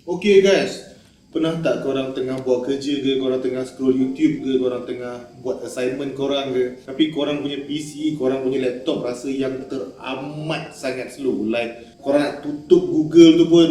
Okay guys, pernah tak korang tengah buat kerja ke, korang tengah scroll YouTube ke, korang tengah buat assignment korang ke, tapi korang punya PC, korang punya laptop rasa yang teramat sangat slow. Like korang nak tutup Google tu pun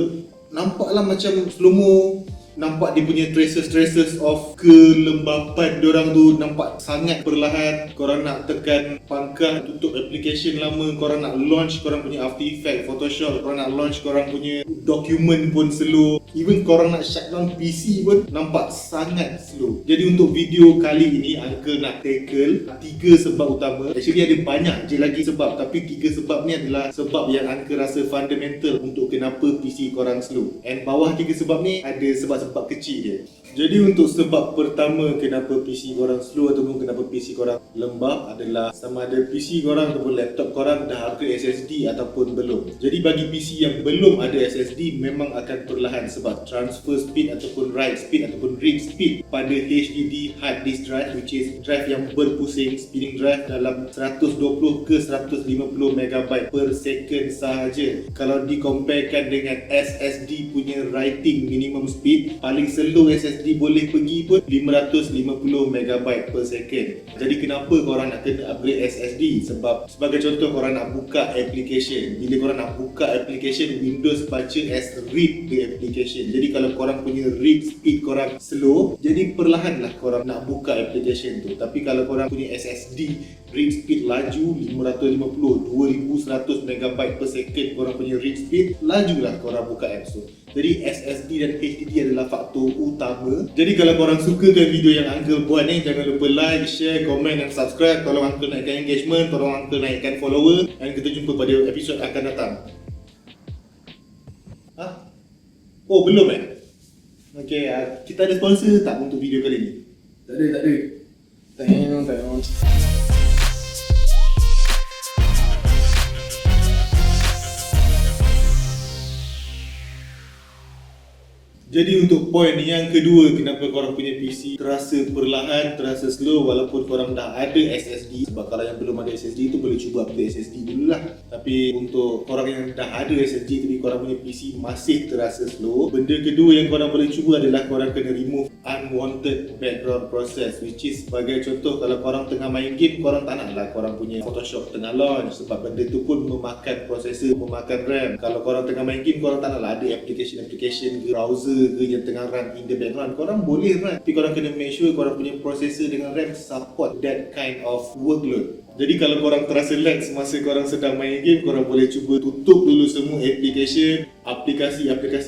nampaklah macam slow-mo. Nampak dia punya traces of kelembapan diorang tu nampak sangat perlahan. Korang nak tekan pangkal tutup application lama, korang nak launch korang punya After Effects, Photoshop, korang nak launch korang punya dokumen pun slow. Even korang nak shutdown PC pun nampak sangat slow. Jadi untuk video kali ini Uncle nak tackle 3 sebab utama. Actually ada banyak je lagi sebab, tapi 3 sebab ni adalah sebab yang Uncle rasa fundamental untuk kenapa PC korang slow. And bawah 3 sebab ni ada sebab-sebab kecil dia. Jadi untuk sebab pertama kenapa PC korang slow ataupun kenapa PC korang lembab adalah sama ada PC korang ataupun laptop korang dah upgrade SSD ataupun belum. Jadi bagi PC yang belum ada SSD memang akan perlahan sebab transfer speed ataupun write speed ataupun read speed pada HDD hard disk drive, which is drive yang berpusing, spinning drive dalam 120 ke 150 MB per second sahaja. Kalau dikomparekan dengan SSD punya writing minimum speed, paling slow SSD boleh pergi pun 550 MB per second. Jadi kenapa korang nak kena upgrade SSD? Sebab sebagai contoh korang nak buka application, bila korang nak buka application, Windows baca as read the application. Jadi kalau korang punya read speed korang slow, jadi perlahan lah korang nak buka application tu. Tapi kalau korang punya SSD read speed laju 550, 2100 MB per second korang punya read speed, lajulah korang buka apps tu. Jadi SSD dan HDD adalah faktor utama. Jadi kalau korang sukakan video yang Uncle buat ni, jangan lupa like, share, komen dan subscribe. Tolong Uncle naikkan engagement, tolong Uncle naikkan follower. Dan kita jumpa pada episod akan datang. Oh belum Okay, kita ada sponsor tak untuk video kali ni? Tak ada. Tengok. Jadi untuk poin yang kedua, kenapa korang punya PC terasa perlahan, terasa slow walaupun korang dah ada SSD. Sebab kalau yang belum ada SSD tu boleh cuba upgrade SSD dululah. Tapi untuk korang yang dah ada SSD tapi korang punya PC masih terasa slow, benda kedua yang korang boleh cuba adalah korang kena remove unwanted background process, which is sebagai contoh kalau korang tengah main game, korang tak naklah korang punya Photoshop tengah launch sebab benda tu pun memakan processor, memakan RAM. Kalau korang tengah main game, korang tak naklah ada application ke browser ke yang tengah run in the background. Korang boleh run, tapi korang kena make sure korang punya processor dengan RAM support that kind of workload. Jadi kalau korang terasa lag semasa korang sedang main game, korang boleh cuba tutup dulu semua aplikasi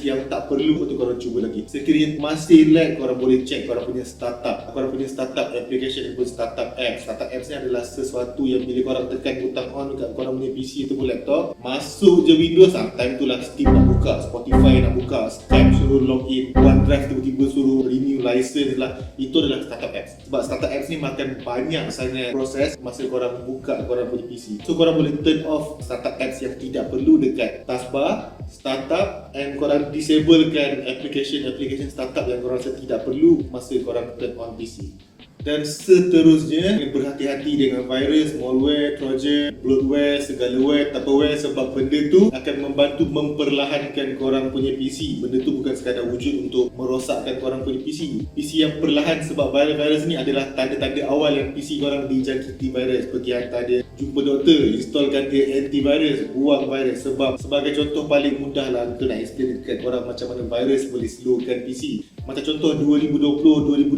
yang tak perlu untuk korang cuba lagi. Sekiranya masih lag, korang boleh check korang punya startup application ataupun startup apps. Startup apps ni adalah sesuatu yang bila korang tekan butang on dekat korang punya PC ataupun laptop, masuk je Windows, time tu lah Steam nak buka, Spotify nak buka, Skype suruh login, OneDrive tiba-tiba suruh renew license lah. Itu adalah startup apps. Sebab startup apps ni makan banyak sangat proses masa korang buka korang punya PC. So korang boleh turn off startup apps yang tidak perlu dekat taskbar, startup, and korang disablekan application startup yang korang rasa tidak perlu masa korang turn on PC. Dan seterusnya, berhati-hati dengan virus, malware, trojan, bloatware, segalaware, tupperware sebab benda tu akan membantu memperlahankan korang punya PC. Benda tu bukan sekadar wujud untuk merosakkan korang punya PC. PC yang perlahan sebab virus ni adalah tanda-tanda awal yang PC korang dijangkiti virus. Pergi hantar dia jumpa doktor, installkan dia antivirus, buang virus. Sebab sebagai contoh paling mudah lah untuk nak explain dekat korang macam mana virus boleh slowkan PC. Macam contoh 2020,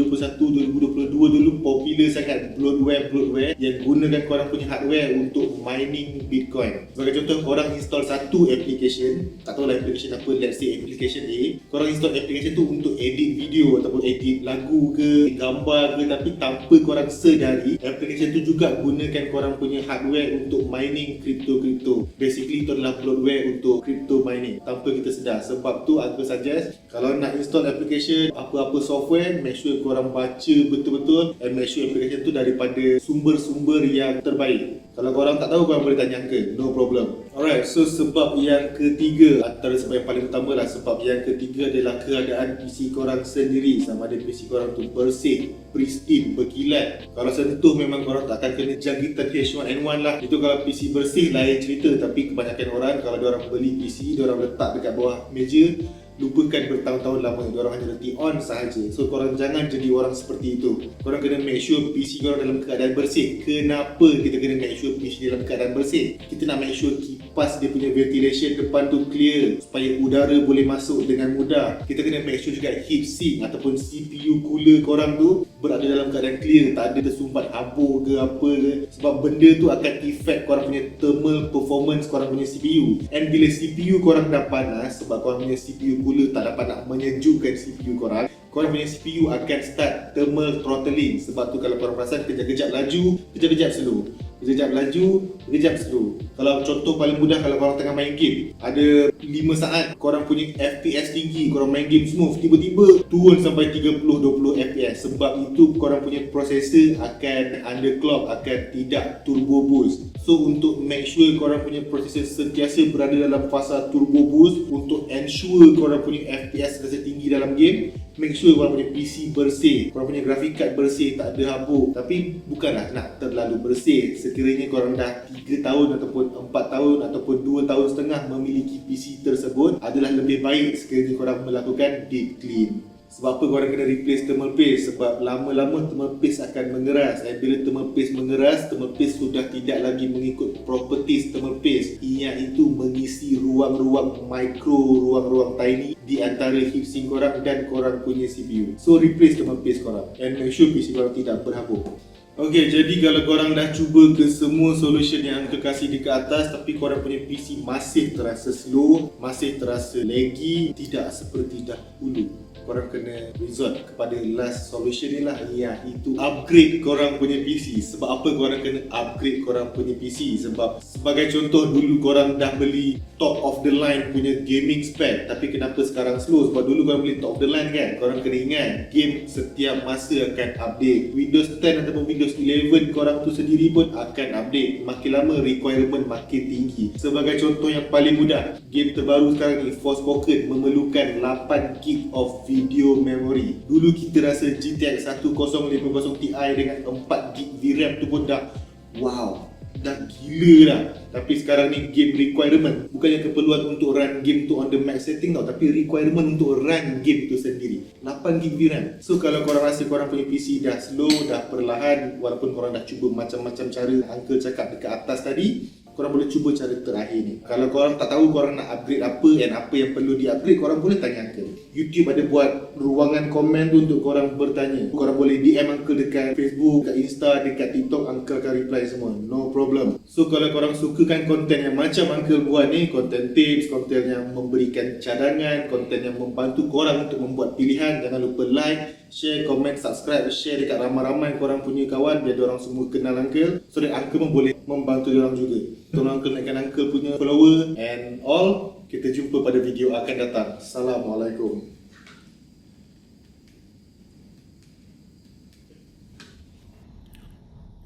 2021, 2022 dulu popular sangat bloatware yang gunakan korang punya hardware untuk mining Bitcoin. Sebagai contoh, korang install satu application, tak tahu lah application apa, let's say application A. Korang install application tu untuk edit video ataupun edit lagu ke, gambar ke, tapi tanpa korang sedari, application tu juga gunakan korang punya hardware untuk mining crypto. Basically itu adalah bloatware untuk crypto mining tanpa kita sedar. Sebab tu aku suggest kalau nak install application apa-apa software, make sure korang baca betul-betul and make sure application tu daripada sumber-sumber yang terbaik. Kalau korang tak tahu, korang boleh tanya Uncle, no problem. Alright, so sebab yang ketiga, antara sebab yang paling utama lah, sebab yang ketiga adalah keadaan PC korang sendiri. Sama ada PC korang tu bersih, pristine, berkilat. Kalau sentuh memang korang tak akan kena jangkitan H1N1 lah. Itu kalau PC bersih lain cerita. Tapi kebanyakan orang kalau diorang beli PC, diorang letak dekat bawah meja, lupakan bertahun-tahun lama, diorang hanya reti on sahaja. So korang jangan jadi orang seperti itu. Korang kena make sure PC korang dalam keadaan bersih. Kenapa kita kena make sure PC dalam keadaan bersih? Kita nak make sure kipas dia punya ventilation depan tu clear, supaya udara boleh masuk dengan mudah. Kita kena make sure juga heatsink ataupun CPU cooler korang tu berada dalam keadaan clear, tak ada tersumbat habur ke apa ke, sebab benda tu akan effect korang punya thermal performance korang punya CPU. And bila CPU korang dah panas, sebab korang punya CPU cooler tak dapat nak menyejukkan CPU korang punya CPU akan start thermal throttling. Sebab tu kalau korang perasan, kejap-kejap laju, kejap-kejap slow, kejap laju, kejap slow. Kalau contoh paling mudah, kalau korang tengah main game, ada 5 saat korang punya FPS tinggi, korang main game smooth, tiba-tiba turun sampai 30-20 FPS. Sebab itu korang punya processor akan underclock, akan tidak turbo boost. So untuk make sure korang punya processor sentiasa berada dalam fasa turbo boost, untuk ensure korang punya FPS rasa tinggi dalam game, make sure korang punya PC bersih, korang punya graphic card bersih, tak ada habuk. Tapi bukanlah nak terlalu bersih. Sekiranya korang dah 3 tahun ataupun 4 tahun ataupun 2 tahun setengah memiliki PC tersebut, adalah lebih baik sekiranya korang melakukan deep clean. Sebab apa korang kena replace thermal paste? Sebab lama-lama thermal paste akan mengeras. Bila thermal paste mengeras, thermal paste sudah tidak lagi mengikut properties thermal paste, iaitu mengisi ruang-ruang micro, ruang-ruang tiny di antara heatsink korang dan korang punya CPU. So replace thermal paste korang and make sure PC korang tidak berhabuk. Okay, jadi kalau korang dah cuba ke semua solution yang Uncle kasih di ke atas, tapi korang punya PC masih terasa slow, masih terasa laggy, tidak seperti dahulu, korang kena resort kepada last solution ni lah, iaitu upgrade korang punya PC. Sebab apa korang kena upgrade korang punya PC? Sebab sebagai contoh, dulu korang dah beli top of the line punya gaming spec, tapi kenapa sekarang slow? Sebab dulu korang beli top of the line kan. Korang kena ingat, game setiap masa akan update. Windows 10 ataupun Windows 11 korang tu sendiri pun akan update. Makin lama requirement makin tinggi. Sebagai contoh yang paling mudah, game terbaru sekarang ni Forspoken memerlukan 8GB of video memory. Dulu kita rasa GTX 1050 Ti dengan 4GB VRAM tu pun dah wow, dah gila dah. Tapi sekarang ni game requirement, bukannya keperluan untuk run game tu on the max setting tau, tapi requirement untuk run game tu sendiri 8GB VRAM. So kalau korang rasa korang punya PC dah slow, dah perlahan, walaupun korang dah cuba macam-macam cara Uncle cakap dekat atas tadi, korang boleh cuba cara terakhir ni. Kalau korang tak tahu korang nak upgrade apa dan apa yang perlu di-upgrade, korang boleh tanya Uncle. YouTube ada buat ruangan komen tu untuk korang bertanya. Korang boleh DM Uncle dekat Facebook, dekat Insta, dekat TikTok, Uncle akan reply semua. No problem. So kalau korang sukakan konten yang macam Uncle buat ni, konten tips, konten yang memberikan cadangan, konten yang membantu korang untuk membuat pilihan, jangan lupa like, share, comment, subscribe, share dekat ramai-ramai korang punya kawan, biar diorang semua kenal Uncle, so that Uncle pun boleh membantu diorang juga. Tolong Uncle naikkan Uncle punya follower and all. Kita jumpa pada video akan datang. Assalamualaikum.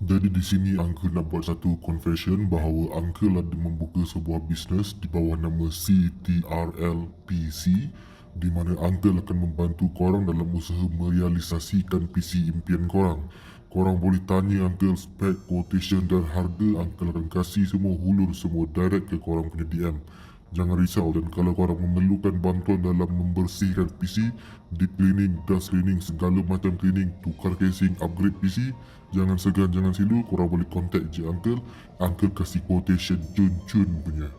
Jadi di sini Uncle nak buat satu confession bahawa Uncle ada membuka sebuah bisnes di bawah nama CTRL PC, di mana Uncle akan membantu korang dalam usaha merealisasikan PC impian korang. Korang boleh tanya Uncle spek, quotation dan harga, Uncle akan kasih semua, hulur semua direct ke korang punya DM. Jangan risau, dan kalau korang memerlukan bantuan dalam membersihkan PC, deep cleaning, dust cleaning, segala macam cleaning, tukar casing, upgrade PC, jangan segan, jangan silu, korang boleh contact je Uncle. Uncle kasih quotation cun-cun punya.